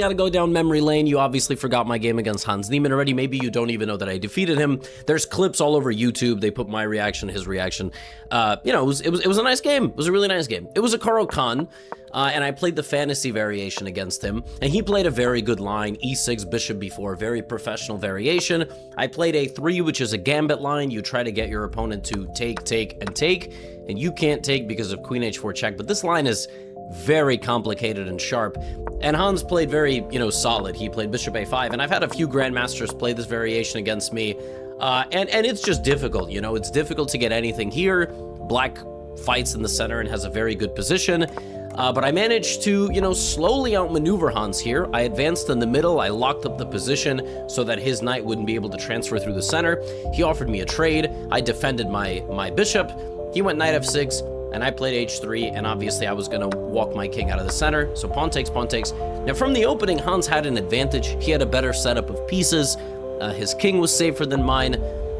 Gotta go down memory lane. You obviously forgot my game against Hans Niemann already. Maybe you don't even know that I defeated him. There's clips all over YouTube. They put my reaction, his reaction. You know, it was a nice game. It was a really nice game. It was a Karo Khan, and I played the fantasy variation against him, and he played a very good line, e6, bishop b4, very professional variation. I played a3, which is a gambit line. You try to get your opponent to take, and take, and you can't take because of queen h4 check, but this line is very complicated and sharp, and Hans played very, you know, solid. He played bishop a5, and I've had a few grandmasters play this variation against me, and it's just difficult, you know, it's difficult to get anything here. Black fights in the center and has a very good position, but I managed to, you know, slowly outmaneuver Hans here. I advanced in the middle, I locked up the position so that his knight wouldn't be able to transfer through the center. He offered me a trade, I defended my bishop, he went knight f6, and I played h3, and obviously I was going to walk my king out of the center, so pawn takes, pawn takes. Now from the opening, Hans had an advantage. He had a better setup of pieces. His king was safer than mine,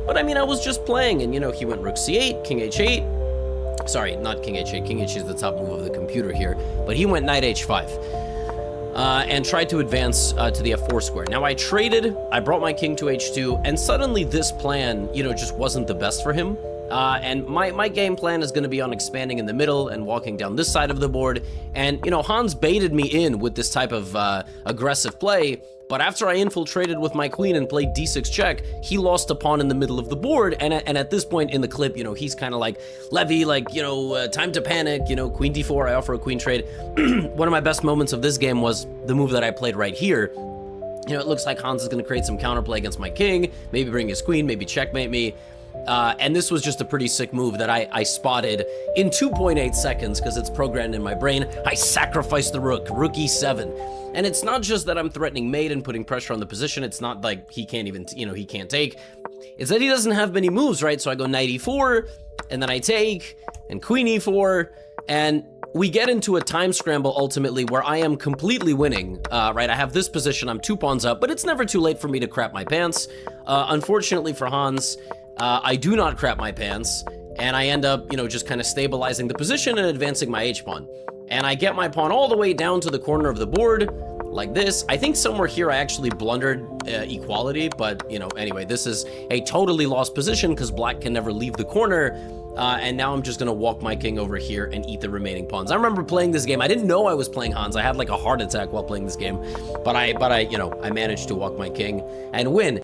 but I mean, I was just playing, and you know, he went rook c8, king h8. Sorry, not king h8. King h8 is the top move of the computer here, but he went knight h5. And tried to advance to the f4 square. Now I traded, I brought my king to h2, and suddenly this plan, you know, just wasn't the best for him. And my game plan is going to be on expanding in the middle and walking down this side of the board. And, you know, Hans baited me in with this type of aggressive play. But after I infiltrated with my queen and played d6 check, he lost a pawn in the middle of the board. And at this point in the clip, you know, he's kind of like, Levy, like, you know, time to panic, you know, queen d4, I offer a queen trade. One of my best moments of this game was the move that I played right here. You know, it looks like Hans is going to create some counterplay against my king, maybe bring his queen, maybe checkmate me. And this was just a pretty sick move that I spotted in 2.8 seconds because it's programmed in my brain. I sacrificed the rook e7. And it's not just that I'm threatening mate and putting pressure on the position. It's not like he can't even, you know, he can't take. It's that he doesn't have many moves, right? So I go knight e4, and then I take, and queen e4, and we get into a time scramble ultimately where I am completely winning, right? I have this position, I'm 2 pawns up, but it's never too late for me to crap my pants. Unfortunately for Hans, I do not crap my pants, and I end up, you know, just kind of stabilizing the position and advancing my h-pawn. And I get my pawn all the way down to the corner of the board, like this. I think somewhere here I actually blundered equality, but, you know, anyway, this is a totally lost position because black can never leave the corner. And now I'm just going to walk my king over here and eat the remaining pawns. I remember playing this game. I didn't know I was playing Hans. I had like a heart attack while playing this game, but I you know, I managed to walk my king and win.